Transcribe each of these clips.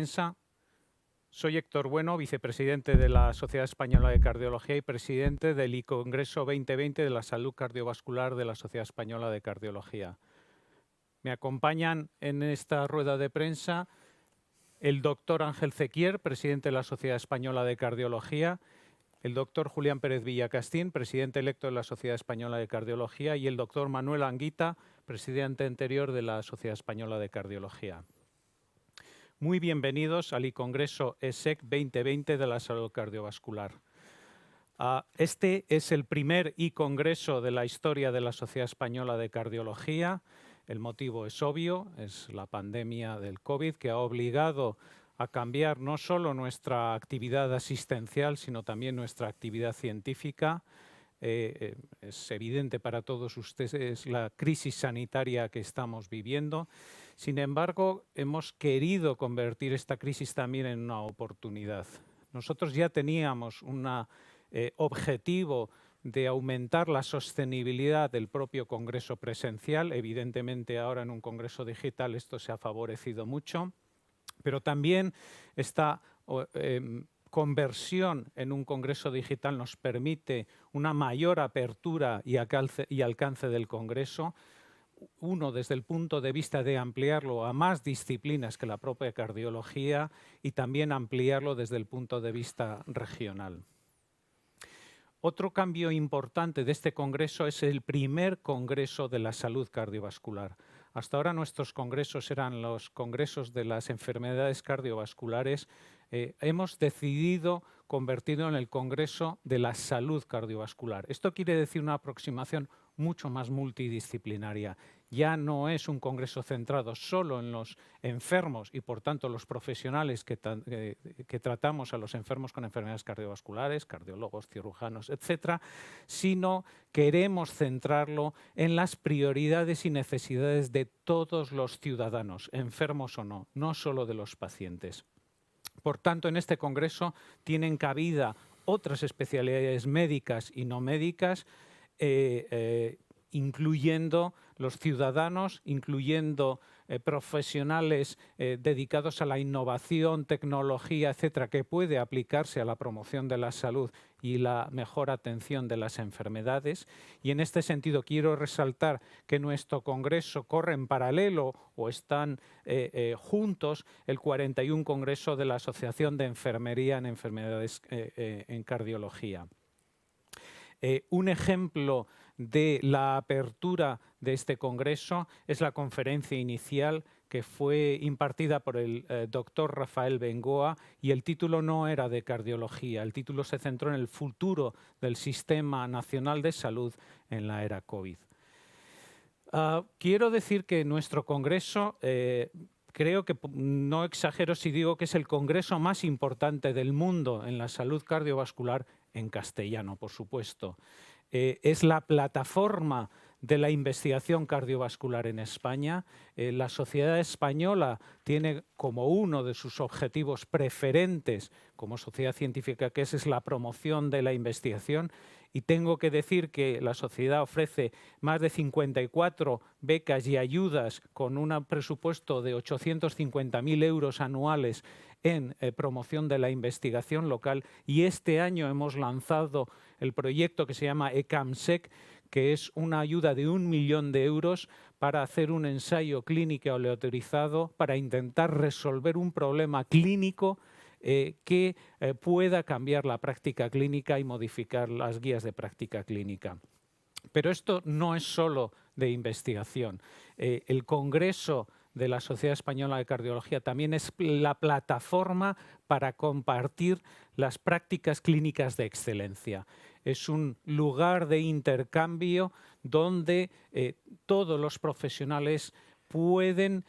Prensa. Soy Héctor Bueno, vicepresidente de la Sociedad Española de Cardiología y presidente del I-Congreso 2020 de la Salud Cardiovascular de la Sociedad Española de Cardiología. Me acompañan en esta rueda de prensa el doctor Ángel Cequier, presidente de la Sociedad Española de Cardiología, el doctor Julián Pérez Villacastín, presidente electo de la Sociedad Española de Cardiología, y el doctor Manuel Anguita, presidente anterior de la Sociedad Española de Cardiología. Muy bienvenidos al I-Congreso ESEC 2020 de la Salud Cardiovascular. Este es el primer I-Congreso de la historia de la Sociedad Española de Cardiología. El motivo es obvio, es la pandemia del COVID, que ha obligado a cambiar no solo nuestra actividad asistencial, sino también nuestra actividad científica. Es evidente para todos ustedes la crisis sanitaria que estamos viviendo. Sin embargo, hemos querido convertir esta crisis también en una oportunidad. Nosotros ya teníamos un objetivo de aumentar la sostenibilidad del propio congreso presencial. Evidentemente, ahora en un congreso digital esto se ha favorecido mucho, pero también esta conversión en un congreso digital nos permite una mayor apertura y alcance del congreso. Uno, desde el punto de vista de ampliarlo a más disciplinas que la propia cardiología y también ampliarlo desde el punto de vista regional. Otro cambio importante de este congreso es el primer congreso de la salud cardiovascular. Hasta ahora nuestros congresos eran los congresos de las enfermedades cardiovasculares. Hemos decidido convertirlo en el congreso de la salud cardiovascular. Esto quiere decir una aproximación mucho más multidisciplinaria. Ya no es un congreso centrado solo en los enfermos y, por tanto, los profesionales que tratamos a los enfermos con enfermedades cardiovasculares, cardiólogos, cirujanos, etcétera, sino queremos centrarlo en las prioridades y necesidades de todos los ciudadanos, enfermos o no, no solo de los pacientes. Por tanto, en este congreso tienen cabida otras especialidades médicas y no médicas, incluyendo los ciudadanos, incluyendo profesionales dedicados a la innovación, tecnología, etcétera, que puede aplicarse a la promoción de la salud y la mejor atención de las enfermedades. Y en este sentido quiero resaltar que nuestro congreso corre en paralelo o están juntos el 41 Congreso de la Asociación de Enfermería en Enfermedades en Cardiología. Un ejemplo de la apertura de este congreso es la conferencia inicial que fue impartida por el doctor Rafael Bengoa, y el título no era de cardiología, el título se centró en el futuro del Sistema Nacional de Salud en la era COVID. Quiero decir que nuestro congreso, creo que no exagero si digo que es el congreso más importante del mundo en la salud cardiovascular, en castellano, por supuesto. Es la plataforma de la investigación cardiovascular en España. La Sociedad Española tiene como uno de sus objetivos preferentes como sociedad científica que es la promoción de la investigación, y tengo que decir que la sociedad ofrece más de 54 becas y ayudas con un presupuesto de 850.000 euros anuales en promoción de la investigación local, y este año hemos lanzado el proyecto que se llama ECAMSEC, que es una ayuda de 1 millón de euros para hacer un ensayo clínico aleatorizado para intentar resolver un problema clínico que pueda cambiar la práctica clínica y modificar las guías de práctica clínica. Pero esto no es solo de investigación. El Congreso de la Sociedad Española de Cardiología también es la plataforma para compartir las prácticas clínicas de excelencia. Es un lugar de intercambio donde todos los profesionales pueden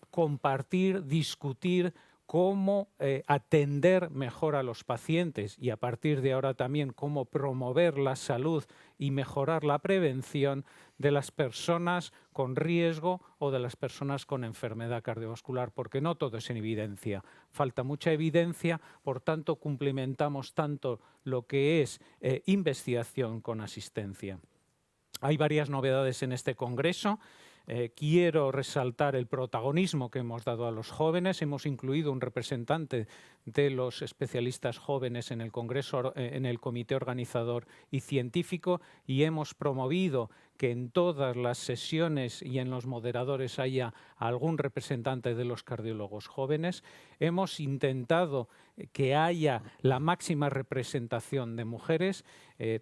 compartir, discutir cómo atender mejor a los pacientes y a partir de ahora también cómo promover la salud y mejorar la prevención de las personas con riesgo o de las personas con enfermedad cardiovascular, porque no todo es en evidencia. Falta mucha evidencia, por tanto complementamos tanto lo que es investigación con asistencia. Hay varias novedades en este congreso. quiero resaltar el protagonismo que hemos dado a los jóvenes. Hemos incluido un representante de los especialistas jóvenes en el Congreso, en el comité organizador y científico, y hemos promovido que en todas las sesiones y en los moderadores haya algún representante de los cardiólogos jóvenes. Hemos intentado que haya la máxima representación de mujeres.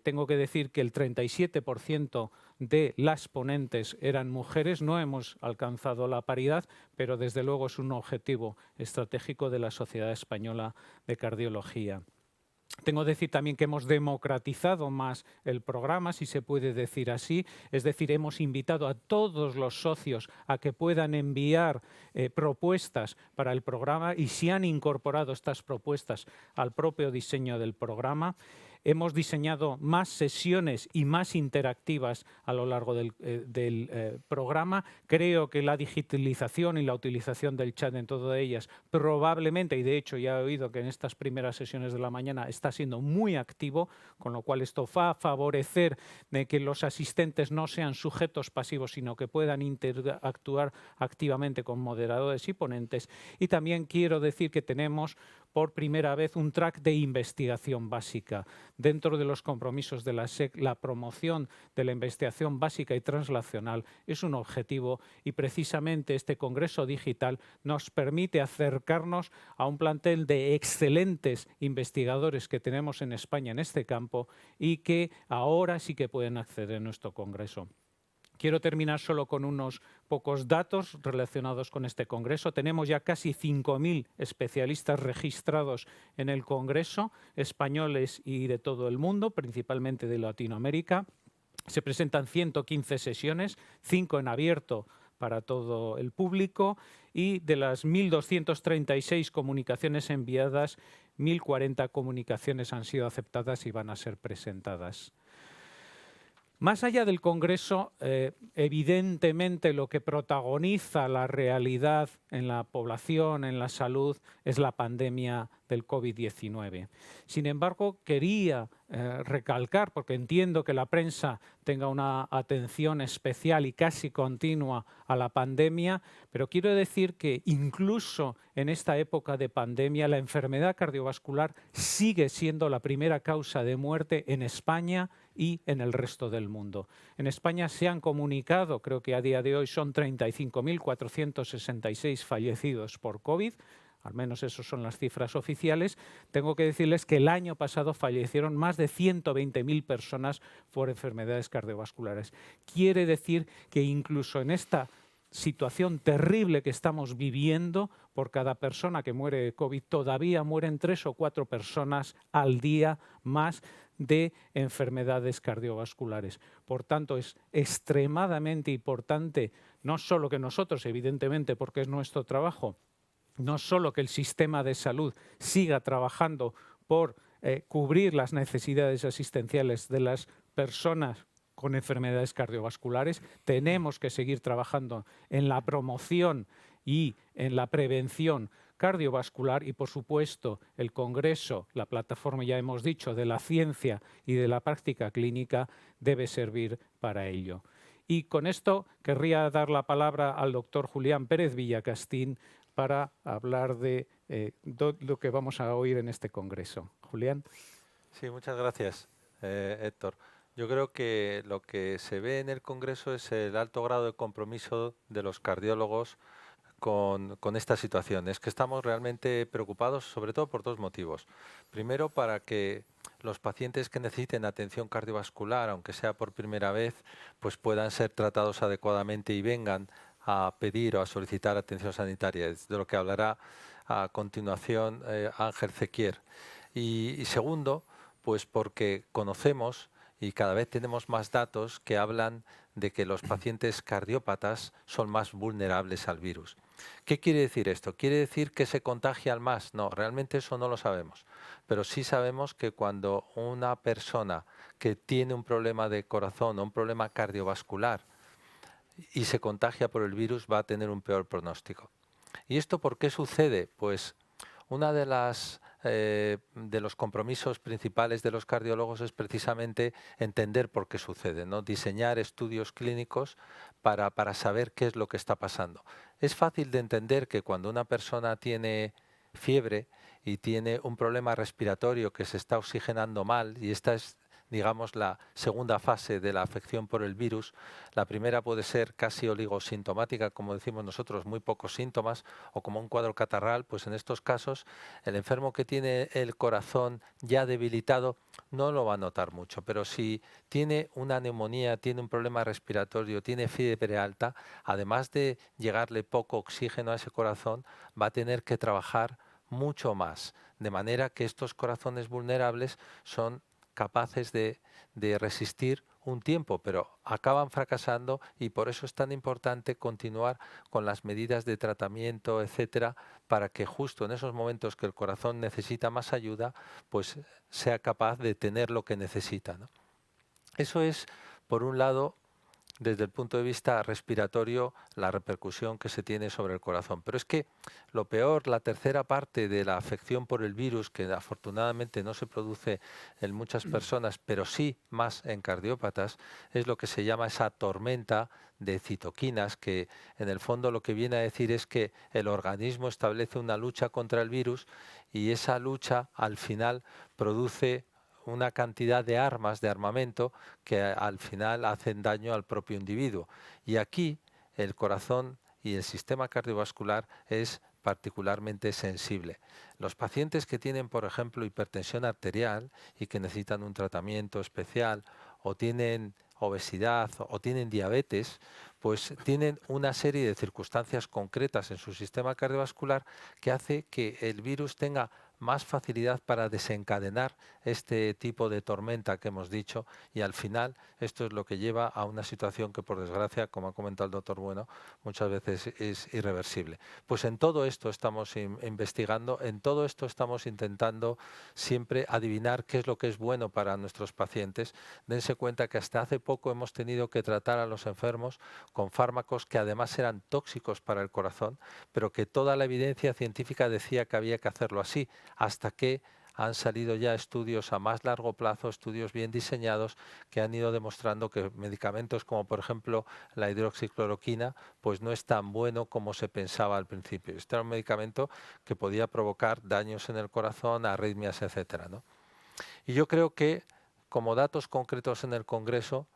Tengo que decir que el 37% de las ponentes eran mujeres. No hemos alcanzado la paridad, pero desde luego es un objetivo estratégico de la Sociedad Española de Cardiología. Tengo que decir también que hemos democratizado más el programa, si se puede decir así, es decir, hemos invitado a todos los socios a que puedan enviar propuestas para el programa y se han incorporado estas propuestas al propio diseño del programa. Hemos diseñado más sesiones y más interactivas a lo largo del programa. Creo que la digitalización y la utilización del chat en todas ellas probablemente, y de hecho ya he oído que en estas primeras sesiones de la mañana está siendo muy activo, con lo cual esto va a favorecer de que los asistentes no sean sujetos pasivos, sino que puedan interactuar activamente con moderadores y ponentes. Y también quiero decir que tenemos por primera vez un track de investigación básica. Dentro de los compromisos de la SEC, la promoción de la investigación básica y translacional es un objetivo y precisamente este Congreso Digital nos permite acercarnos a un plantel de excelentes investigadores que tenemos en España en este campo y que ahora sí que pueden acceder a nuestro Congreso. Quiero terminar solo con unos pocos datos relacionados con este Congreso. Tenemos ya casi 5.000 especialistas registrados en el Congreso, españoles y de todo el mundo, principalmente de Latinoamérica. Se presentan 115 sesiones, 5 en abierto para todo el público, y de las 1.236 comunicaciones enviadas, 1.040 comunicaciones han sido aceptadas y van a ser presentadas. Más allá del Congreso, evidentemente lo que protagoniza la realidad en la población, en la salud, es la pandemia del COVID-19. Sin embargo, quería recalcar, porque entiendo que la prensa tenga una atención especial y casi continua a la pandemia, pero quiero decir que incluso en esta época de pandemia la enfermedad cardiovascular sigue siendo la primera causa de muerte en España y en el resto del mundo. En España se han comunicado, creo que a día de hoy son 35.466 fallecidos por COVID, al menos esas son las cifras oficiales. Tengo que decirles que el año pasado fallecieron más de 120.000 personas por enfermedades cardiovasculares. Quiere decir que incluso en esta situación terrible que estamos viviendo, por cada persona que muere de COVID todavía mueren 3 o 4 personas al día más de enfermedades cardiovasculares. Por tanto, es extremadamente importante, no solo que nosotros, evidentemente, porque es nuestro trabajo, no solo que el sistema de salud siga trabajando por cubrir las necesidades asistenciales de las personas con enfermedades cardiovasculares, tenemos que seguir trabajando en la promoción y en la prevención cardiovascular y, por supuesto, el Congreso, la plataforma, ya hemos dicho, de la ciencia y de la práctica clínica debe servir para ello. Y con esto querría dar la palabra al doctor Julián Pérez Villacastín para hablar de lo que vamos a oír en este Congreso. Julián. Sí, muchas gracias, Héctor. Yo creo que lo que se ve en el Congreso es el alto grado de compromiso de los cardiólogos con esta situación. Es que estamos realmente preocupados, sobre todo por 2 motivos. Primero, para que los pacientes que necesiten atención cardiovascular, aunque sea por primera vez, pues puedan ser tratados adecuadamente y vengan a pedir o a solicitar atención sanitaria. Es de lo que hablará a continuación Ángel Zequier. Y segundo, pues porque conocemos y cada vez tenemos más datos que hablan de que los pacientes cardiópatas son más vulnerables al virus. ¿Qué quiere decir esto? ¿Quiere decir que se contagian más? No, realmente eso no lo sabemos. Pero sí sabemos que cuando una persona que tiene un problema de corazón o un problema cardiovascular y se contagia por el virus va a tener un peor pronóstico. ¿Y esto por qué sucede? Pues una de las de los compromisos principales de los cardiólogos es precisamente entender por qué sucede, ¿no? Diseñar estudios clínicos para saber qué es lo que está pasando. Es fácil de entender que cuando una persona tiene fiebre y tiene un problema respiratorio que se está oxigenando mal, y esta es, digamos, la segunda fase de la afección por el virus. La primera puede ser casi oligosintomática, como decimos nosotros, muy pocos síntomas, o como un cuadro catarral. Pues en estos casos el enfermo que tiene el corazón ya debilitado no lo va a notar mucho, pero si tiene una neumonía, tiene un problema respiratorio, tiene fiebre alta, además de llegarle poco oxígeno a ese corazón, va a tener que trabajar mucho más, de manera que estos corazones vulnerables son capaces de resistir un tiempo, pero acaban fracasando, y por eso es tan importante continuar con las medidas de tratamiento, etcétera, para que justo en esos momentos que el corazón necesita más ayuda, pues sea capaz de tener lo que necesita, ¿no? Eso es, por un lado, desde el punto de vista respiratorio, la repercusión que se tiene sobre el corazón. Pero es que lo peor, la tercera parte de la afección por el virus, que afortunadamente no se produce en muchas personas, pero sí más en cardiópatas, es lo que se llama esa tormenta de citoquinas, que en el fondo lo que viene a decir es que el organismo establece una lucha contra el virus, y esa lucha al final produce una cantidad de armas, de armamento, que al final hacen daño al propio individuo. Y aquí el corazón y el sistema cardiovascular es particularmente sensible. Los pacientes que tienen, por ejemplo, hipertensión arterial y que necesitan un tratamiento especial, o tienen obesidad o tienen diabetes, pues tienen una serie de circunstancias concretas en su sistema cardiovascular que hace que el virus tenga más facilidad para desencadenar este tipo de tormenta que hemos dicho, y al final esto es lo que lleva a una situación que, por desgracia, como ha comentado el doctor Bueno, muchas veces es irreversible. Pues en todo esto estamos investigando, en todo esto estamos intentando siempre adivinar qué es lo que es bueno para nuestros pacientes. Dense cuenta que hasta hace poco hemos tenido que tratar a los enfermos con fármacos que además eran tóxicos para el corazón, pero que toda la evidencia científica decía que había que hacerlo así, hasta que han salido ya estudios a más largo plazo, estudios bien diseñados, que han ido demostrando que medicamentos como, por ejemplo, la hidroxicloroquina, pues no es tan bueno como se pensaba al principio. Este era un medicamento que podía provocar daños en el corazón, arritmias, etcétera, ¿no? Y yo creo que, como datos concretos en el Congreso,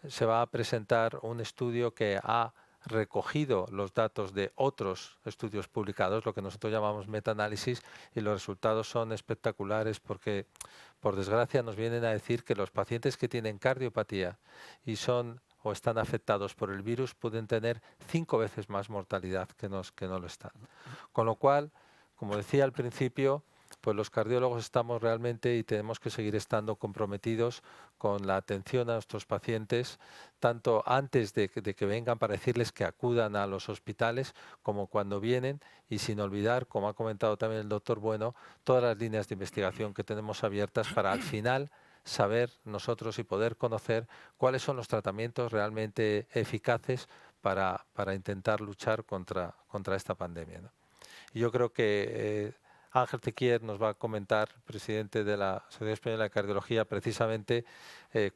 se va a presentar un estudio que ha recogido los datos de otros estudios publicados, lo que nosotros llamamos metaanálisis, y los resultados son espectaculares porque, por desgracia, nos vienen a decir que los pacientes que tienen cardiopatía y son o están afectados por el virus pueden tener 5 veces más mortalidad que no lo están. Con lo cual, como decía al principio, pues los cardiólogos estamos realmente y tenemos que seguir estando comprometidos con la atención a nuestros pacientes, tanto antes de que vengan, para decirles que acudan a los hospitales, como cuando vienen, y sin olvidar, como ha comentado también el doctor Bueno, todas las líneas de investigación que tenemos abiertas para al final saber nosotros y poder conocer cuáles son los tratamientos realmente eficaces para intentar luchar contra esta pandemia, ¿no? Y yo creo que Ángel Tequier nos va a comentar, presidente de la Sociedad Española de Cardiología, precisamente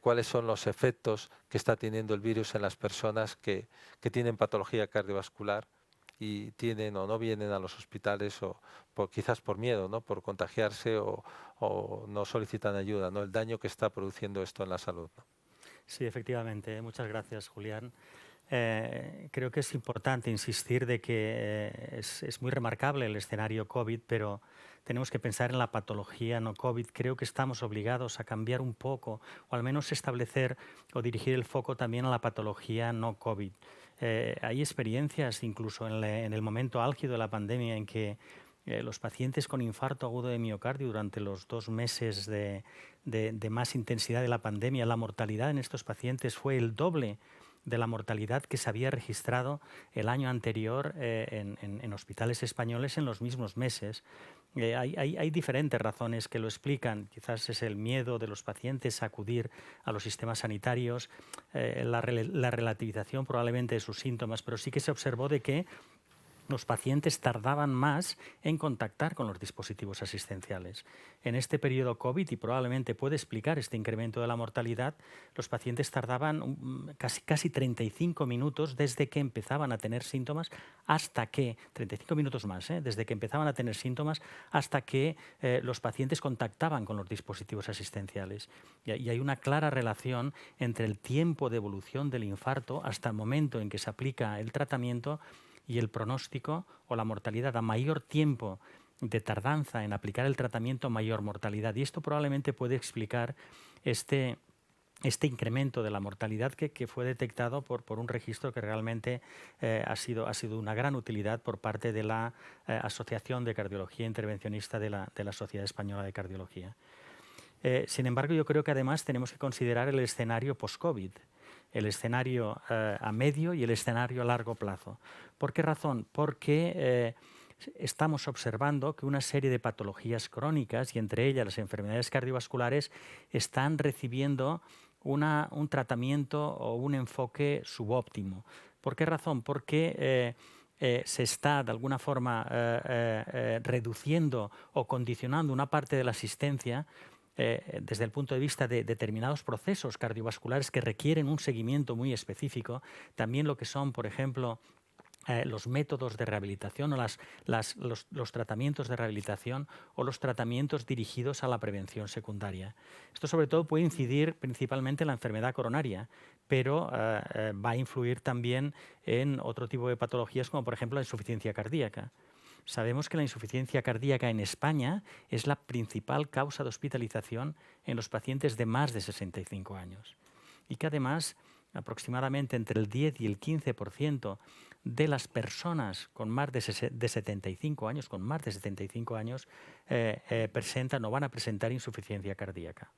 cuáles son los efectos que está teniendo el virus en las personas que tienen patología cardiovascular y tienen o no vienen a los hospitales, o quizás por miedo, ¿no?, por contagiarse, o no solicitan ayuda, ¿no?, el daño que está produciendo esto en la salud, ¿no? Sí, efectivamente. Muchas gracias, Julián. Creo que es importante insistir de que es muy remarcable el escenario COVID, pero tenemos que pensar en la patología no COVID. Creo que estamos obligados a cambiar un poco, o al menos establecer o dirigir el foco también a la patología no COVID. Hay experiencias, incluso en el momento álgido de la pandemia, en que los pacientes con infarto agudo de miocardio durante los 2 meses de más intensidad de la pandemia, la mortalidad en estos pacientes fue el doble de la mortalidad que se había registrado el año anterior en hospitales españoles en los mismos meses. Hay diferentes razones que lo explican. Quizás es el miedo de los pacientes a acudir a los sistemas sanitarios, la relativización probablemente de sus síntomas, pero sí que se observó de que los pacientes tardaban más en contactar con los dispositivos asistenciales. En este periodo COVID, y probablemente puede explicar este incremento de la mortalidad, los pacientes tardaban casi 35 minutos desde que empezaban a tener síntomas hasta que, 35 minutos más, desde que empezaban a tener síntomas hasta que los pacientes contactaban con los dispositivos asistenciales. Y hay una clara relación entre el tiempo de evolución del infarto hasta el momento en que se aplica el tratamiento y el pronóstico o la mortalidad. A mayor tiempo de tardanza en aplicar el tratamiento, mayor mortalidad. Y esto probablemente puede explicar este incremento de la mortalidad que fue detectado por un registro que realmente ha sido una gran utilidad por parte de la Asociación de Cardiología Intervencionista de la Sociedad Española de Cardiología. Sin embargo, yo creo que además tenemos que considerar el escenario post-COVID, el escenario a medio y el escenario a largo plazo. ¿Por qué razón? Porque estamos observando que una serie de patologías crónicas, y entre ellas las enfermedades cardiovasculares, están recibiendo un tratamiento o un enfoque subóptimo. ¿Por qué razón? Porque se está de alguna forma reduciendo o condicionando una parte de la asistencia desde el punto de vista de determinados procesos cardiovasculares que requieren un seguimiento muy específico, también lo que son, por ejemplo, los métodos de rehabilitación o los tratamientos de rehabilitación o los tratamientos dirigidos a la prevención secundaria. Esto sobre todo puede incidir principalmente en la enfermedad coronaria, pero va a influir también en otro tipo de patologías como por ejemplo la insuficiencia cardíaca. Sabemos que la insuficiencia cardíaca en España es la principal causa de hospitalización en los pacientes de más de 65 años y que además aproximadamente entre el 10 y el 15% de las personas con más de 75 años, presentan o van a presentar insuficiencia cardíaca.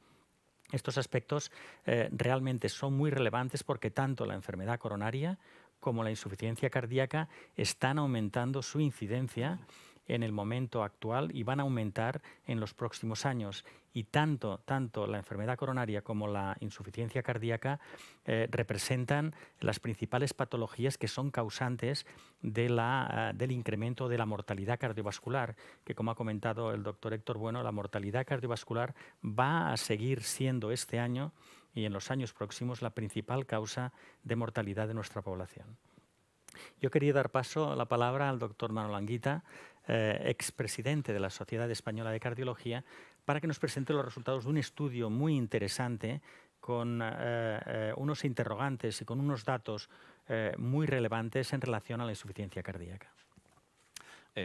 Estos aspectos realmente son muy relevantes porque tanto la enfermedad coronaria como la insuficiencia cardíaca están aumentando su incidencia en el momento actual y van a aumentar en los próximos años. Y tanto la enfermedad coronaria como la insuficiencia cardíaca representan las principales patologías que son causantes del incremento de la mortalidad cardiovascular, que como ha comentado el doctor Héctor Bueno, la mortalidad cardiovascular va a seguir siendo este año y en los años próximos la principal causa de mortalidad de nuestra población. Yo quería dar paso a la palabra al doctor Manuel Anguita, expresidente de la Sociedad Española de Cardiología, para que nos presente los resultados de un estudio muy interesante con unos interrogantes y con unos datos muy relevantes en relación a la insuficiencia cardíaca.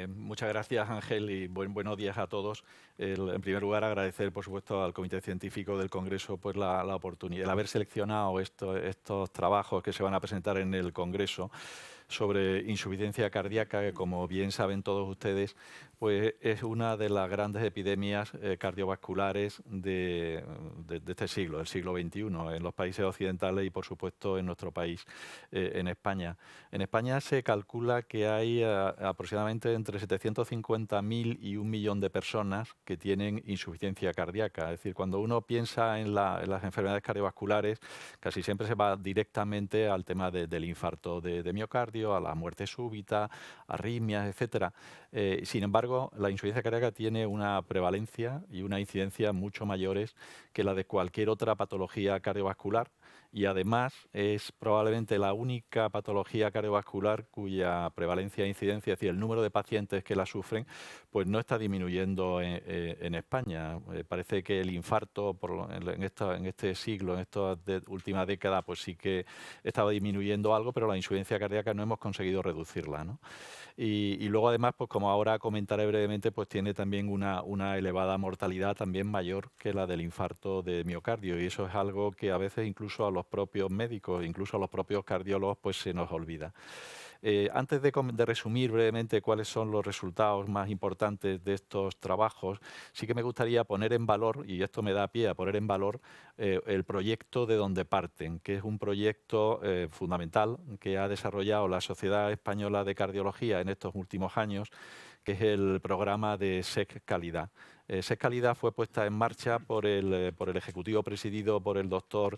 Muchas gracias, Ángel, y buenos días a todos. En primer lugar, agradecer, por supuesto, al Comité Científico del Congreso pues, la oportunidad, el haber seleccionado estos trabajos que se van a presentar en el Congreso sobre insuficiencia cardíaca, que como bien saben todos ustedes, pues es una de las grandes epidemias cardiovasculares de este siglo, del siglo XXI, en los países occidentales y, por supuesto, en nuestro país, en España. En España se calcula que hay aproximadamente entre 750.000 y 1 millón de personas que tienen insuficiencia cardíaca. Es decir, cuando uno piensa en las enfermedades cardiovasculares, casi siempre se va directamente al tema del infarto de miocardio, a la muerte súbita, arritmias, etcétera. Sin embargo, la insuficiencia cardíaca tiene una prevalencia y una incidencia mucho mayores que la de cualquier otra patología cardiovascular y además es probablemente la única patología cardiovascular cuya prevalencia e incidencia, es decir, el número de pacientes que la sufren, pues no está disminuyendo en España. Parece que el infarto en este siglo, en esta última década, pues sí que estaba disminuyendo algo, pero la insuficiencia cardíaca no hemos conseguido reducirla, ¿no? Y luego además, pues como ahora comentaré brevemente, pues tiene también una elevada mortalidad también mayor que la del infarto de miocardio y eso es algo que a veces incluso a los propios médicos, incluso a los propios cardiólogos, pues se nos olvida. Antes de resumir brevemente cuáles son los resultados más importantes de estos trabajos, sí que me gustaría poner en valor, y esto me da pie a poner en valor, el proyecto de donde parten, que es un proyecto fundamental que ha desarrollado la Sociedad Española de Cardiología en estos últimos años, que es el programa de SEC Calidad. SEC Calidad fue puesta en marcha por el Ejecutivo presidido por el doctor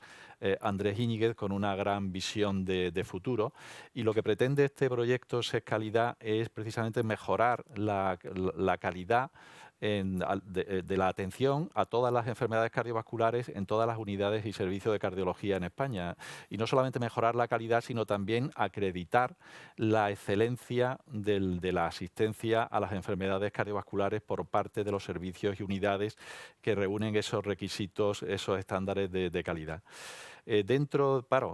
Andrés Íñiguez, con una gran visión de futuro, y lo que pretende este proyecto SEC Calidad es precisamente mejorar la calidad de la atención a todas las enfermedades cardiovasculares en todas las unidades y servicios de cardiología en España. Y no solamente mejorar la calidad, sino también acreditar la excelencia de la asistencia a las enfermedades cardiovasculares por parte de los servicios y unidades que reúnen esos requisitos, esos estándares de calidad.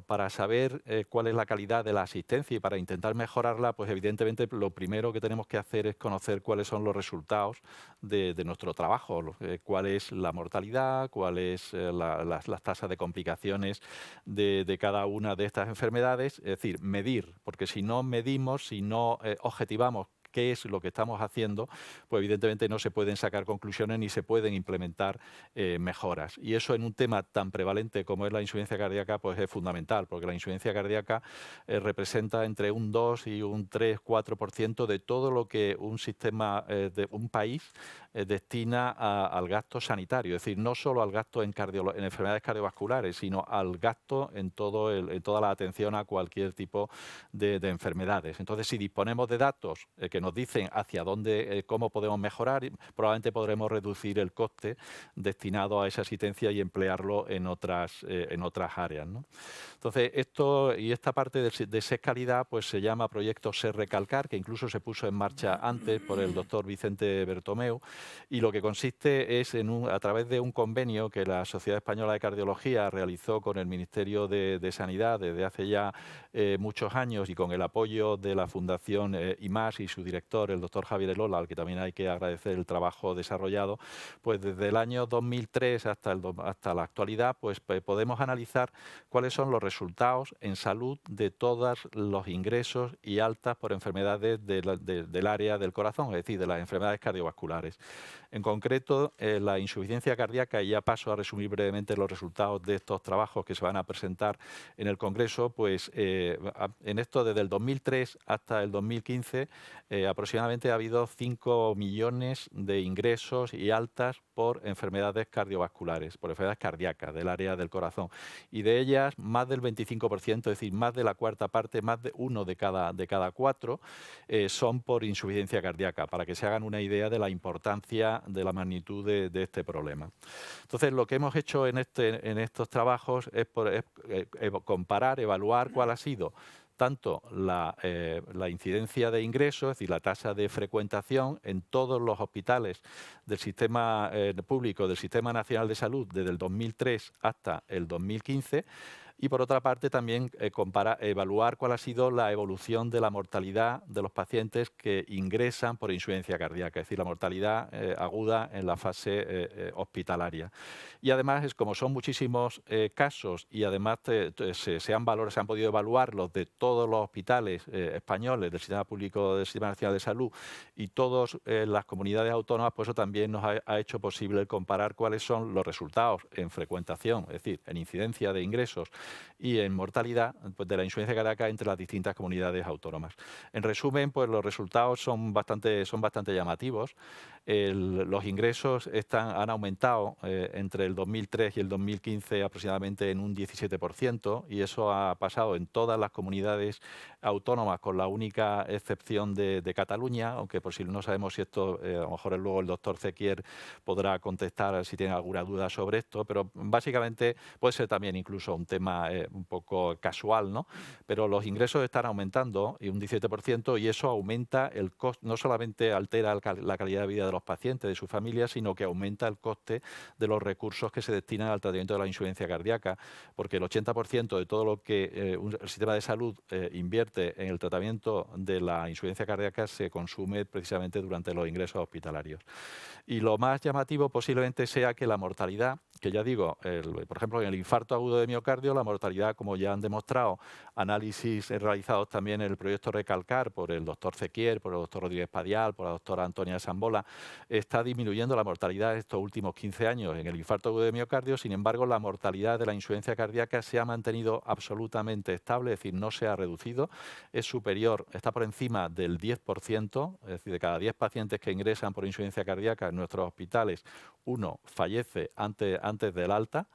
Para saber cuál es la calidad de la asistencia y para intentar mejorarla, pues evidentemente lo primero que tenemos que hacer es conocer cuáles son los resultados de nuestro trabajo, cuál es la mortalidad, cuáles las tasas de complicaciones de cada una de estas enfermedades, es decir, medir, porque si no medimos, si no objetivamos qué es lo que estamos haciendo, pues evidentemente no se pueden sacar conclusiones ni se pueden implementar mejoras. Y eso en un tema tan prevalente como es la insuficiencia cardíaca, pues es fundamental, porque la insuficiencia cardíaca representa entre un 2 y un 3-4% de todo lo que un sistema de un país destina al gasto sanitario, es decir, no solo al gasto en enfermedades cardiovasculares, sino al gasto en toda la atención a cualquier tipo de enfermedades. Entonces, si disponemos de datos que nos dicen hacia dónde, cómo podemos mejorar, probablemente podremos reducir el coste destinado a esa asistencia y emplearlo en otras áreas, ¿no? Entonces, esta parte de SEC Calidad pues se llama proyecto SEC Recalcar, que incluso se puso en marcha antes por el doctor Vicente Bertomeu, y lo que consiste es a través de un convenio que la Sociedad Española de Cardiología realizó con el Ministerio de Sanidad desde hace ya muchos años, y con el apoyo de la Fundación IMAS y su director, el doctor Javier Elola, al que también hay que agradecer el trabajo desarrollado, pues desde el año 2003 hasta la actualidad, pues podemos analizar cuáles son los resultados en salud de todos los ingresos y altas por enfermedades del área del corazón, es decir, de las enfermedades cardiovasculares. En concreto, la insuficiencia cardíaca, y ya paso a resumir brevemente los resultados de estos trabajos que se van a presentar en el Congreso, pues en esto desde el 2003 hasta el 2015 aproximadamente ha habido 5 millones de ingresos y altas por enfermedades cardiovasculares, por enfermedades cardíacas del área del corazón, y de ellas más del 25%, es decir, más de la cuarta parte, más de uno de cada cuatro son por insuficiencia cardíaca, para que se hagan una idea de la importancia, de la magnitud de este problema. Entonces, lo que hemos hecho en estos trabajos es comparar, evaluar cuál ha sido tanto la incidencia de ingresos, es decir, la tasa de frecuentación en todos los hospitales del sistema público, del Sistema Nacional de Salud, desde el 2003 hasta el 2015, y por otra parte también evaluar cuál ha sido la evolución de la mortalidad de los pacientes que ingresan por insuficiencia cardíaca, es decir, la mortalidad aguda en la fase hospitalaria. Y además, como son muchísimos casos y además se han podido evaluarlos de todos los hospitales españoles del sistema público del Sistema Nacional de Salud y todas las comunidades autónomas, pues eso también nos ha hecho posible comparar cuáles son los resultados en frecuentación, es decir, en incidencia de ingresos y en mortalidad, pues, de la insuficiencia cardíaca entre las distintas comunidades autónomas. En resumen, pues los resultados son bastante llamativos. Los ingresos han aumentado entre el 2003 y el 2015 aproximadamente en un 17%, y eso ha pasado en todas las comunidades autónomas, con la única excepción de Cataluña, aunque por si no sabemos si esto, a lo mejor luego el doctor Zequier podrá contestar si tiene alguna duda sobre esto, pero básicamente puede ser también incluso un tema un poco casual, ¿no? Pero los ingresos están aumentando y un 17%, y eso aumenta el coste, no solamente altera la calidad de vida de los pacientes, de sus familias, sino que aumenta el coste de los recursos que se destinan al tratamiento de la insuficiencia cardíaca, porque el 80% de todo lo que el sistema de salud invierte en el tratamiento de la insuficiencia cardíaca se consume precisamente durante los ingresos hospitalarios. Y lo más llamativo posiblemente sea que la mortalidad, que ya digo, por ejemplo, en el infarto agudo de miocardio, la mortalidad, como ya han demostrado análisis realizados también en el proyecto Recalcar por el doctor Zequier, por el doctor Rodríguez Padial, por la doctora Antonia Sambola, está disminuyendo la mortalidad estos últimos 15 años en el infarto agudo de miocardio. Sin embargo, la mortalidad de la insuficiencia cardíaca se ha mantenido absolutamente estable, es decir, no se ha reducido, es superior, está por encima del 10%, es decir, de cada 10 pacientes que ingresan por insuficiencia cardíaca en nuestros hospitales, uno fallece antes del alta,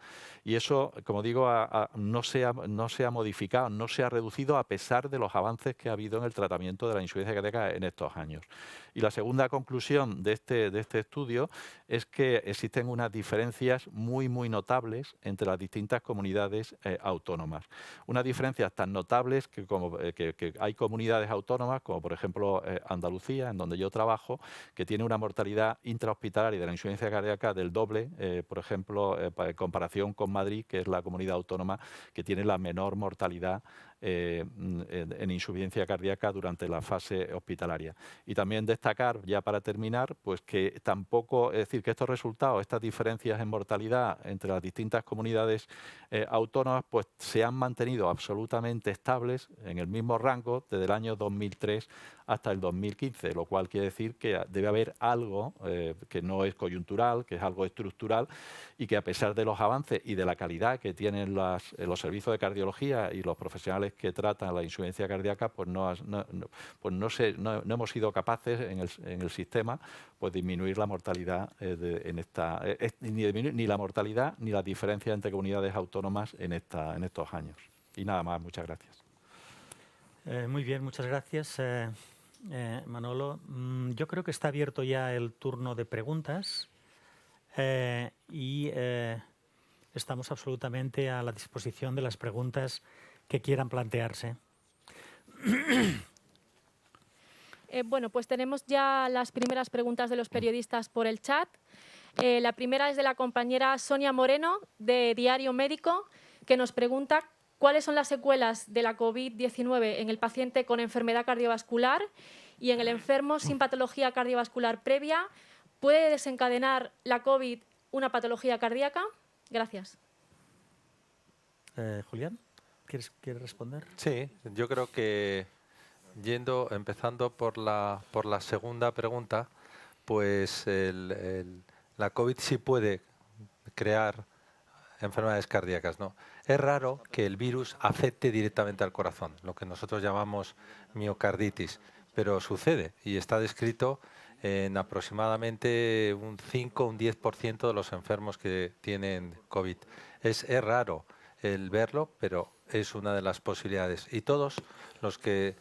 y eso, como digo, no se ha modificado, no se ha reducido a pesar de los avances que ha habido en el tratamiento de la insuficiencia cardíaca en estos años. Y la segunda conclusión de este estudio es que existen unas diferencias muy notables entre las distintas comunidades autónomas. Unas diferencias tan notables que hay comunidades autónomas, como por ejemplo Andalucía, en donde yo trabajo, que tiene una mortalidad intrahospitalaria de la insuficiencia cardíaca del doble, por ejemplo, en comparación con Madrid, que es la comunidad autónoma que tiene la menor mortalidad en insuficiencia cardíaca durante la fase hospitalaria. Y también destacar, ya para terminar, pues que tampoco, es decir, que estos resultados, estas diferencias en mortalidad entre las distintas comunidades autónomas, pues se han mantenido absolutamente estables en el mismo rango desde el año 2003 hasta el 2015, lo cual quiere decir que debe haber algo que no es coyuntural, que es algo estructural, y que a pesar de los avances y de la calidad que tienen los servicios de cardiología y los profesionales que tratan la insuficiencia cardíaca, pues no hemos sido capaces en el sistema pues disminuir la mortalidad ni la mortalidad ni las diferencias entre comunidades autónomas en estos años. Y nada más, muchas gracias. Muy bien, muchas gracias, Manolo. Yo creo que está abierto ya el turno de preguntas y estamos absolutamente a la disposición de las preguntas que quieran plantearse. Bueno, pues tenemos ya las primeras preguntas de los periodistas por el chat. La primera es de la compañera Sonia Moreno, de Diario Médico, que nos pregunta cuáles son las secuelas de la COVID-19 en el paciente con enfermedad cardiovascular y en el enfermo sin patología cardiovascular previa. ¿Puede desencadenar la COVID una patología cardíaca? Gracias. Julián, ¿quieres responder? Sí, yo creo que empezando por la segunda pregunta, pues la COVID sí puede crear enfermedades cardíacas, ¿no? Es raro que el virus afecte directamente al corazón, lo que nosotros llamamos miocarditis, pero sucede y está descrito en aproximadamente un 5 o un 10% de los enfermos que tienen COVID. Es raro el verlo, pero es una de las posibilidades. Y todos los que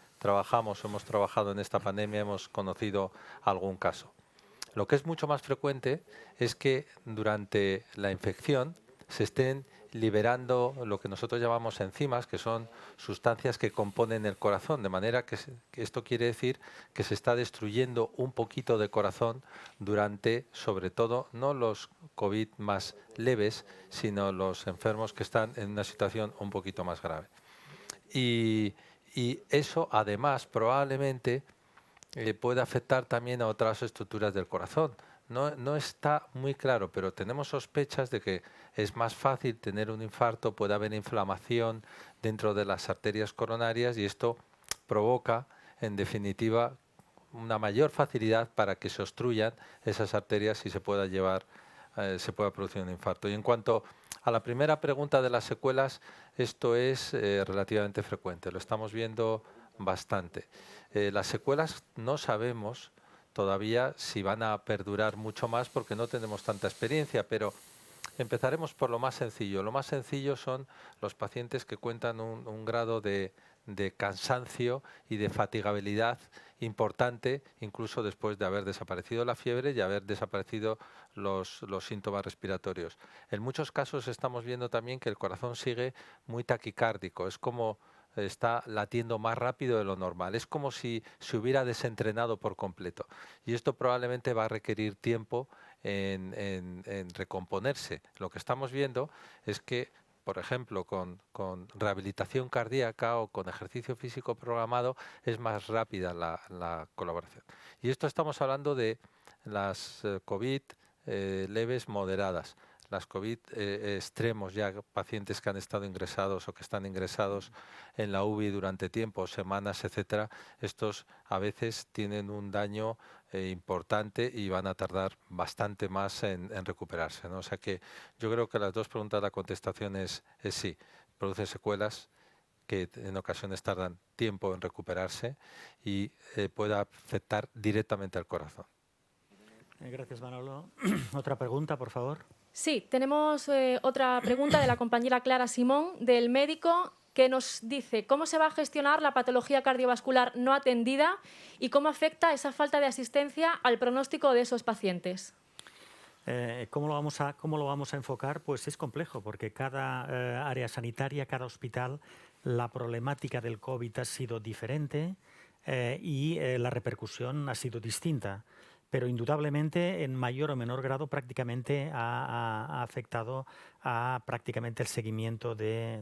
hemos trabajado en esta pandemia, hemos conocido algún caso. Lo que es mucho más frecuente es que durante la infección se estén liberando lo que nosotros llamamos enzimas, que son sustancias que componen el corazón, de manera que esto quiere decir que se está destruyendo un poquito de corazón durante, sobre todo, no los COVID más leves, sino los enfermos que están en una situación un poquito más grave. Y eso, además, probablemente puede afectar también a otras estructuras del corazón. No está muy claro, pero tenemos sospechas de que es más fácil tener un infarto, puede haber inflamación dentro de las arterias coronarias y esto provoca, en definitiva, una mayor facilidad para que se obstruyan esas arterias y se pueda producir un infarto. Y en cuanto a la primera pregunta de las secuelas, esto es relativamente frecuente, lo estamos viendo bastante. Las secuelas no sabemos todavía si van a perdurar mucho más porque no tenemos tanta experiencia, pero empezaremos por lo más sencillo. Lo más sencillo son los pacientes que cuentan un grado de cansancio y de fatigabilidad importante, incluso después de haber desaparecido la fiebre y haber desaparecido los síntomas respiratorios. En muchos casos estamos viendo también que el corazón sigue muy taquicárdico, es como está latiendo más rápido de lo normal, es como si se hubiera desentrenado por completo y esto probablemente va a requerir tiempo en recomponerse. Lo que estamos viendo es que, por ejemplo, con rehabilitación cardíaca o con ejercicio físico programado es más rápida la colaboración. Y esto estamos hablando de las COVID leves moderadas. las COVID extremos, ya pacientes que han estado ingresados o que están ingresados en la UBI durante tiempo, semanas, etcétera, estos a veces tienen un daño importante y van a tardar bastante más en recuperarse, ¿no? O sea que yo creo que las dos preguntas, la contestación es sí, produce secuelas que en ocasiones tardan tiempo en recuperarse y puede afectar directamente al corazón. Gracias, Manolo. Otra pregunta, por favor. Sí, tenemos otra pregunta de la compañera Clara Simón, del médico, que nos dice cómo se va a gestionar la patología cardiovascular no atendida y cómo afecta esa falta de asistencia al pronóstico de esos pacientes. ¿Cómo lo vamos a enfocar? Pues es complejo, porque cada área sanitaria, cada hospital, la problemática del COVID ha sido diferente y la repercusión ha sido distinta. Pero indudablemente, en mayor o menor grado, prácticamente ha afectado a prácticamente el seguimiento de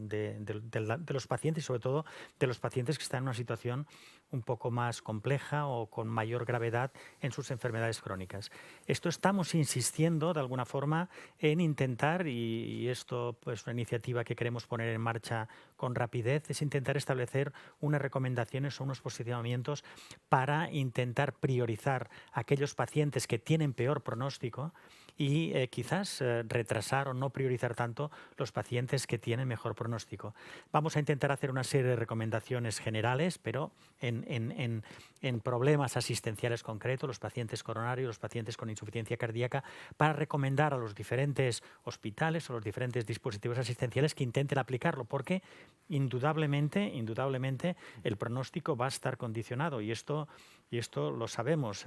los pacientes, y sobre todo de los pacientes que están en una situación un poco más compleja o con mayor gravedad en sus enfermedades crónicas. Esto estamos insistiendo de alguna forma en intentar, y esto pues una iniciativa que queremos poner en marcha con rapidez, es intentar establecer unas recomendaciones o unos posicionamientos para intentar priorizar aquellos pacientes que tienen peor pronóstico y quizás retrasar o no priorizar tanto los pacientes que tienen mejor pronóstico. Vamos a intentar hacer una serie de recomendaciones generales, pero en problemas asistenciales concretos, los pacientes coronarios, los pacientes con insuficiencia cardíaca, para recomendar a los diferentes hospitales o los diferentes dispositivos asistenciales que intenten aplicarlo, porque indudablemente el pronóstico va a estar condicionado y esto lo sabemos.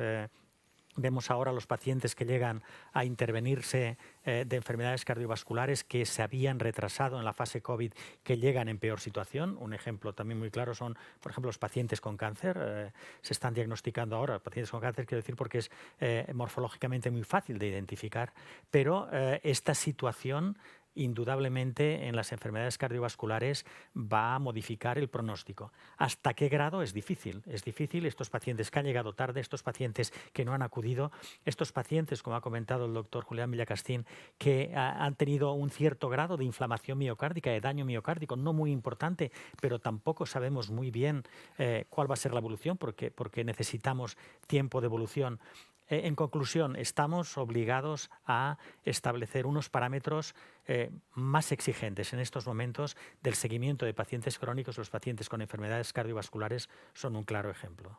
Vemos ahora los pacientes que llegan a intervenirse de enfermedades cardiovasculares que se habían retrasado en la fase COVID, que llegan en peor situación. Un ejemplo también muy claro son, por ejemplo, los pacientes con cáncer. Se están diagnosticando ahora pacientes con cáncer, quiero decir, porque es morfológicamente muy fácil de identificar, pero esta situación indudablemente en las enfermedades cardiovasculares va a modificar el pronóstico. ¿Hasta qué grado? Es difícil. Es difícil. Estos pacientes que han llegado tarde, estos pacientes que no han acudido, estos pacientes, como ha comentado el doctor Julián Villacastín, que han tenido un cierto grado de inflamación miocárdica, de daño miocárdico, no muy importante, pero tampoco sabemos muy bien cuál va a ser la evolución, porque necesitamos tiempo de evolución. En conclusión, estamos obligados a establecer unos parámetros más exigentes en estos momentos del seguimiento de pacientes crónicos. Los pacientes con enfermedades cardiovasculares son un claro ejemplo.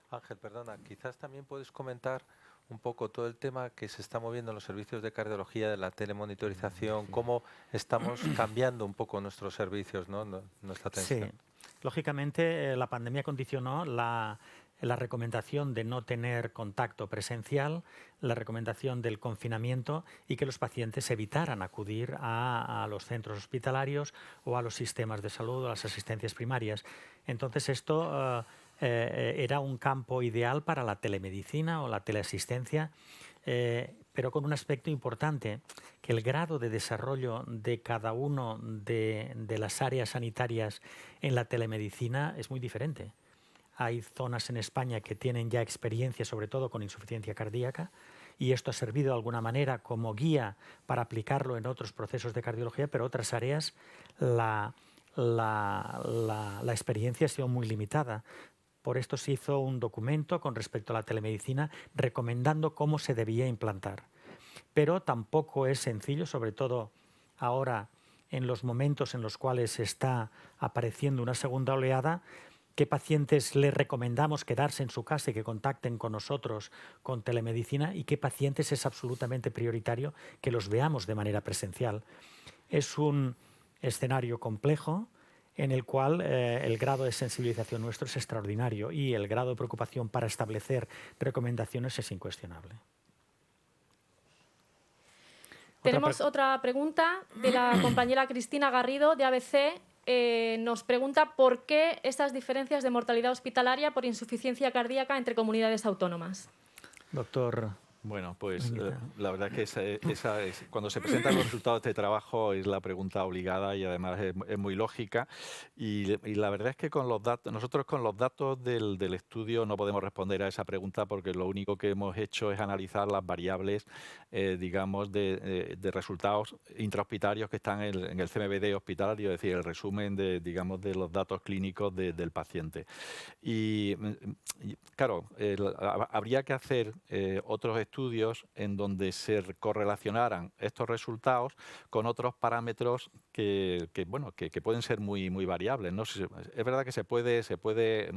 Ángel, perdona, quizás también puedes comentar un poco todo el tema que se está moviendo en los servicios de cardiología, de la telemonitorización, sí. Cómo estamos cambiando un poco nuestros servicios, ¿no? Nuestra atención. Sí, lógicamente la pandemia condicionó la recomendación de no tener contacto presencial, la recomendación del confinamiento y que los pacientes evitaran acudir a los centros hospitalarios o a los sistemas de salud o a las asistencias primarias. Entonces esto era un campo ideal para la telemedicina o la teleasistencia, pero con un aspecto importante, que el grado de desarrollo de cada uno de las áreas sanitarias en la telemedicina es muy diferente. Hay zonas en España que tienen ya experiencia, sobre todo con insuficiencia cardíaca, y esto ha servido de alguna manera como guía para aplicarlo en otros procesos de cardiología, pero otras áreas la experiencia ha sido muy limitada. Por esto se hizo un documento con respecto a la telemedicina recomendando cómo se debía implantar. Pero tampoco es sencillo, sobre todo ahora en los momentos en los cuales está apareciendo una segunda oleada, qué pacientes les recomendamos quedarse en su casa y que contacten con nosotros con telemedicina y qué pacientes es absolutamente prioritario que los veamos de manera presencial. Es un escenario complejo en el cual el grado de sensibilización nuestro es extraordinario y el grado de preocupación para establecer recomendaciones es incuestionable. Tenemos otra pregunta de la compañera Cristina Garrido, de ABC. Nos pregunta por qué estas diferencias de mortalidad hospitalaria por insuficiencia cardíaca entre comunidades autónomas. Doctor Bueno, pues la verdad es que cuando se presentan los resultados de este trabajo es la pregunta obligada y además es muy lógica. Y la verdad es que con los datos, nosotros con los datos del estudio no podemos responder a esa pregunta porque lo único que hemos hecho es analizar las variables, digamos, de resultados intrahospitalarios que están en el CMBD hospitalario, es decir, el resumen digamos, de los datos clínicos del paciente. Y claro, habría que hacer otros estudios en donde se correlacionaran estos resultados con otros parámetros que pueden ser muy variables, ¿no? Es verdad que se puede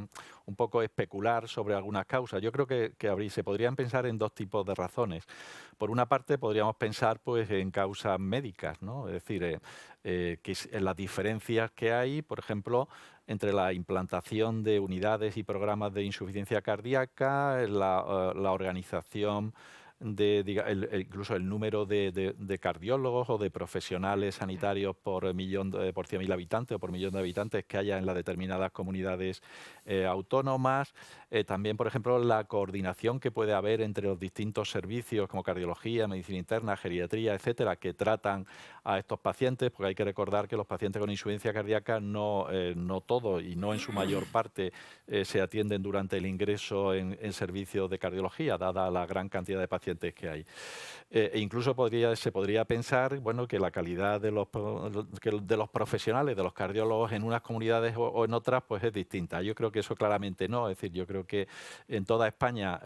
un poco especular sobre algunas causas. Yo creo que se podrían pensar en dos tipos de razones. Por una parte, podríamos pensar pues, en causas médicas, ¿no? Es decir, en las diferencias que hay, por ejemplo, entre la implantación de unidades y programas de insuficiencia cardíaca, la organización incluso el número de cardiólogos o de profesionales sanitarios por 100.000 habitantes o por millón de habitantes que haya en las determinadas comunidades autónomas. También, por ejemplo, la coordinación que puede haber entre los distintos servicios como cardiología, medicina interna, geriatría, etcétera, que tratan a estos pacientes, porque hay que recordar que los pacientes con insuficiencia cardíaca no todos y no en su mayor parte se atienden durante el ingreso en servicios de cardiología, dada la gran cantidad de pacientes que hay. E incluso se podría pensar que la calidad de los profesionales, de los cardiólogos en unas comunidades o en otras, pues es distinta. Yo creo que eso claramente no. Es decir, yo creo que en toda España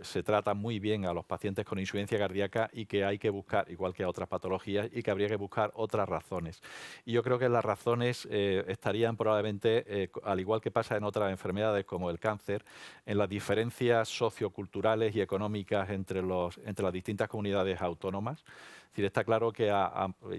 se trata muy bien a los pacientes con insuficiencia cardíaca y que hay que buscar, igual que a otras patologías, y que habría que buscar otras razones. Y yo creo que las razones estarían probablemente, al igual que pasa en otras enfermedades como el cáncer, en las diferencias socioculturales y económicas entre las distintas comunidades autónomas. Es decir, está claro que,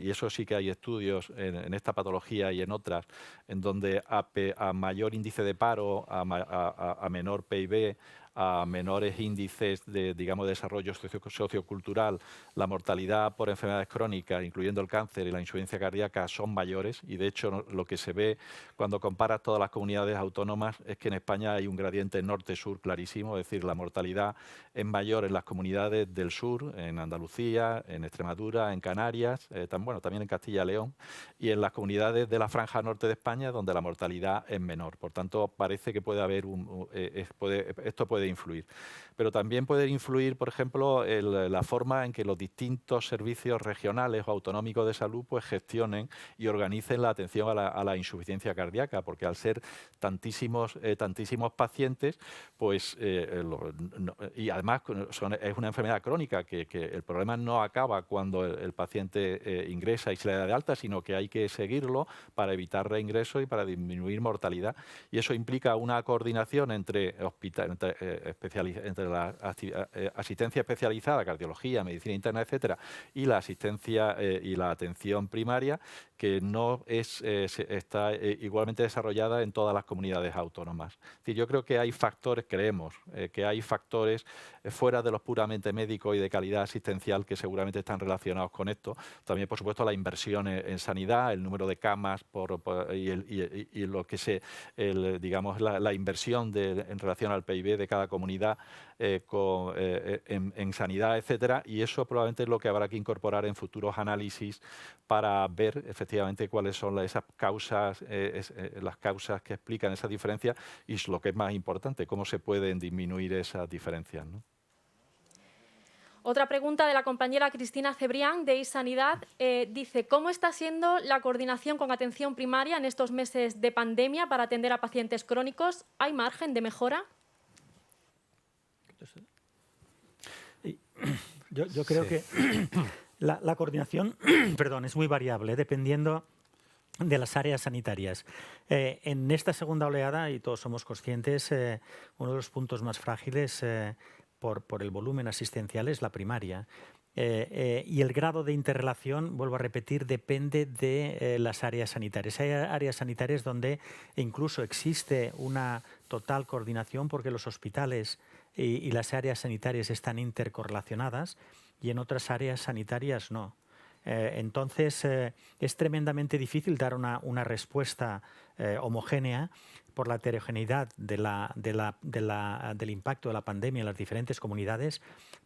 y eso sí que hay estudios en esta patología y en otras, en donde a mayor índice de paro, a menor PIB, a menores índices de desarrollo sociocultural, la mortalidad por enfermedades crónicas, incluyendo el cáncer y la insuficiencia cardíaca, son mayores. Y de hecho, lo que se ve cuando comparas todas las comunidades autónomas es que en España hay un gradiente norte-sur clarísimo, es decir, la mortalidad es mayor en las comunidades del sur, en Andalucía, en Extremadura, en Canarias, también en Castilla y León, y en las comunidades de la franja norte de España, donde la mortalidad es menor. Por tanto, parece que puede haber esto puede influir. Pero también puede influir, por ejemplo, la forma en que los distintos servicios regionales o autonómicos de salud pues, gestionen y organicen la atención a la insuficiencia cardíaca, porque al ser tantísimos pacientes, pues, y además es una enfermedad crónica que el problema no acaba cuando el paciente ingresa y se le da de alta, sino que hay que seguirlo para evitar reingreso y para disminuir mortalidad. Y eso implica una coordinación entre la asistencia especializada, cardiología, medicina interna, etcétera, y la asistencia y la atención primaria, que no está igualmente desarrollada en todas las comunidades autónomas. Es decir, yo creo que hay factores, que hay factores fuera de los puramente médicos y de calidad asistencial que seguramente están relacionados con esto. También, por supuesto, la inversión en sanidad, el número de camas y lo que la inversión en relación al PIB de cada comunidad en sanidad, etcétera, y eso probablemente es lo que habrá que incorporar en futuros análisis para ver efectivamente cuáles son esas causas, las causas que explican esas diferencias y lo que es más importante, cómo se pueden disminuir esas diferencias, ¿no? Otra pregunta de la compañera Cristina Cebrián, de iSanidad, dice: ¿cómo está siendo la coordinación con atención primaria en estos meses de pandemia para atender a pacientes crónicos? ¿Hay margen de mejora? Yo creo que la coordinación es muy variable, dependiendo de las áreas sanitarias. En esta segunda oleada, y todos somos conscientes, uno de los puntos más frágiles por el volumen asistencial es la primaria. Y el grado de interrelación, vuelvo a repetir, depende de las áreas sanitarias. Hay áreas sanitarias donde incluso existe una total coordinación porque los hospitales y las áreas sanitarias están intercorrelacionadas, y en otras áreas sanitarias no. Entonces, es tremendamente difícil dar una respuesta homogénea, por la heterogeneidad del impacto de la pandemia en las diferentes comunidades,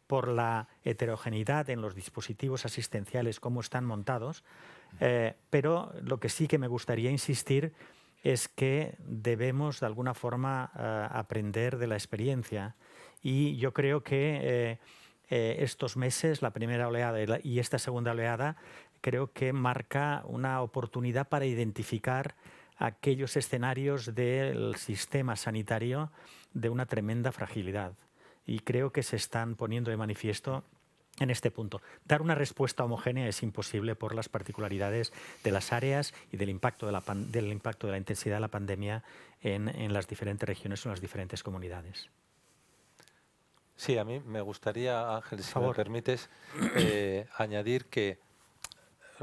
por la heterogeneidad en los dispositivos asistenciales, cómo están montados, pero lo que sí que me gustaría insistir es que debemos de alguna forma aprender de la experiencia, y yo creo que estos meses, la primera oleada y esta segunda oleada, creo que marca una oportunidad para identificar aquellos escenarios del sistema sanitario de una tremenda fragilidad. Y creo que se están poniendo de manifiesto en este punto. Dar una respuesta homogénea es imposible por las particularidades de las áreas y del impacto de la intensidad de la pandemia en las diferentes regiones o en las diferentes comunidades. Sí, a mí me gustaría, Ángel, si me favor. permites, añadir que,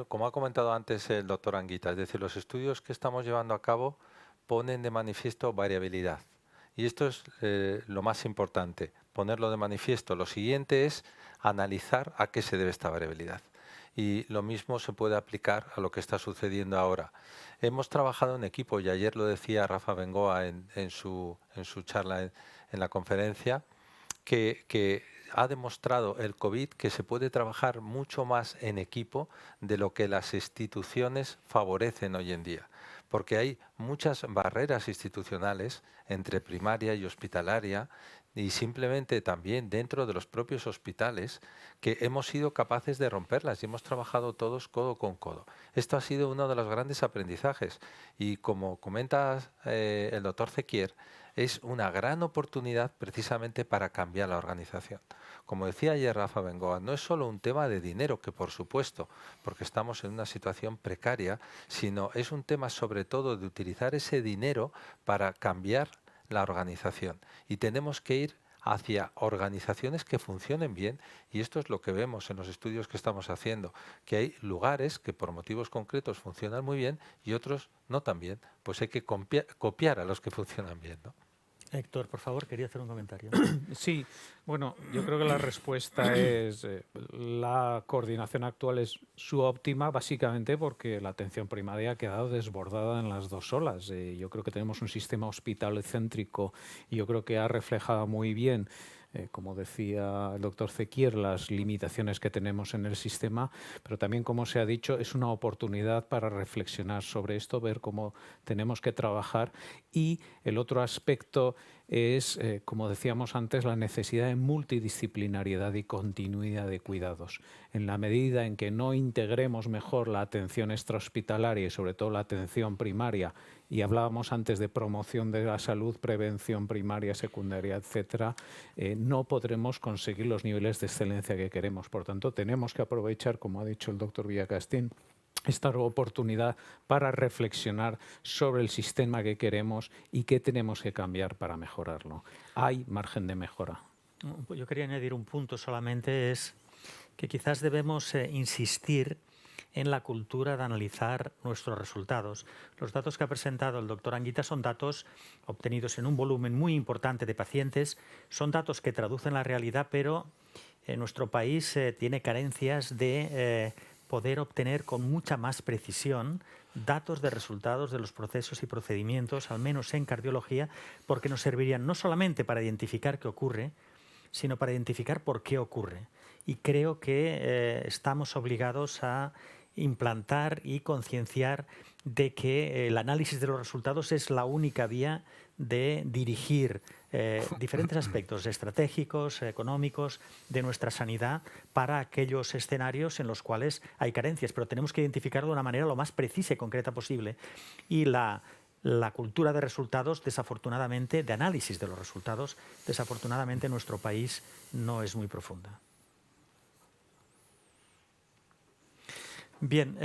como ha comentado antes el doctor Anguita, es decir, los estudios que estamos llevando a cabo ponen de manifiesto variabilidad. Y esto es lo más importante, ponerlo de manifiesto. Lo siguiente es analizar a qué se debe esta variabilidad. Y lo mismo se puede aplicar a lo que está sucediendo ahora. Hemos trabajado en equipo, y ayer lo decía Rafa Bengoa en su charla en la conferencia, que ha demostrado el COVID que se puede trabajar mucho más en equipo de lo que las instituciones favorecen hoy en día, porque hay muchas barreras institucionales entre primaria y hospitalaria, y simplemente también dentro de los propios hospitales, que hemos sido capaces de romperlas y hemos trabajado todos codo con codo. Esto ha sido uno de los grandes aprendizajes, y como comenta el doctor Zequier, es una gran oportunidad precisamente para cambiar la organización. Como decía ayer Rafa Bengoa, no es solo un tema de dinero, que por supuesto, porque estamos en una situación precaria, sino es un tema sobre todo de utilizar ese dinero para cambiar la organización. Y tenemos que ir hacia organizaciones que funcionen bien, y esto es lo que vemos en los estudios que estamos haciendo, que hay lugares que por motivos concretos funcionan muy bien y otros no tan bien. Pues hay que copiar a los que funcionan bien, ¿no? Héctor, por favor, quería hacer un comentario. Sí, bueno, yo creo que la respuesta es la coordinación actual es subóptima, básicamente porque la atención primaria ha quedado desbordada en las dos olas. Yo creo que tenemos un sistema hospitalocéntrico y yo creo que ha reflejado muy bien, como decía el doctor Zequier, las limitaciones que tenemos en el sistema, pero también, como se ha dicho, es una oportunidad para reflexionar sobre esto, ver cómo tenemos que trabajar. Y el otro aspecto es, como decíamos antes, la necesidad de multidisciplinariedad y continuidad de cuidados. En la medida en que no integremos mejor la atención extrahospitalaria y sobre todo la atención primaria, y hablábamos antes de promoción de la salud, prevención primaria, secundaria, etcétera, no podremos conseguir los niveles de excelencia que queremos. Por tanto, tenemos que aprovechar, como ha dicho el doctor Villacastín, esta oportunidad para reflexionar sobre el sistema que queremos y qué tenemos que cambiar para mejorarlo. Hay margen de mejora. Yo quería añadir un punto solamente, es que quizás debemos insistir en la cultura de analizar nuestros resultados. Los datos que ha presentado el doctor Anguita son datos obtenidos en un volumen muy importante de pacientes, son datos que traducen la realidad, pero nuestro país tiene carencias de poder obtener con mucha más precisión datos de resultados de los procesos y procedimientos, al menos en cardiología, porque nos servirían no solamente para identificar qué ocurre, sino para identificar por qué ocurre. Y creo que estamos obligados a implantar y concienciar de que el análisis de los resultados es la única vía de dirigir diferentes aspectos estratégicos, económicos de nuestra sanidad para aquellos escenarios en los cuales hay carencias, pero tenemos que identificarlo de una manera lo más precisa y concreta posible. Y la cultura de resultados, desafortunadamente, de análisis de los resultados, desafortunadamente en nuestro país no es muy profunda. Bien,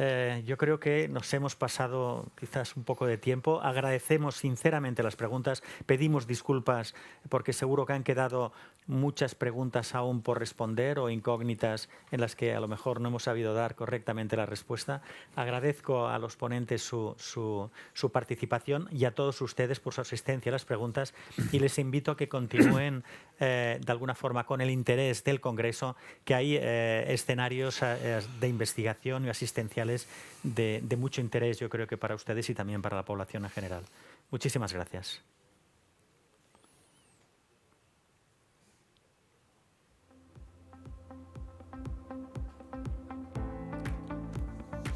yo creo que nos hemos pasado quizás un poco de tiempo. Agradecemos sinceramente las preguntas, pedimos disculpas porque seguro que han quedado muchas preguntas aún por responder o incógnitas en las que a lo mejor no hemos sabido dar correctamente la respuesta. Agradezco a los ponentes su participación y a todos ustedes por su asistencia a las preguntas y les invito a que continúen de alguna forma con el interés del Congreso, que hay escenarios de investigación y asistenciales de mucho interés, yo creo que para ustedes y también para la población en general. Muchísimas gracias.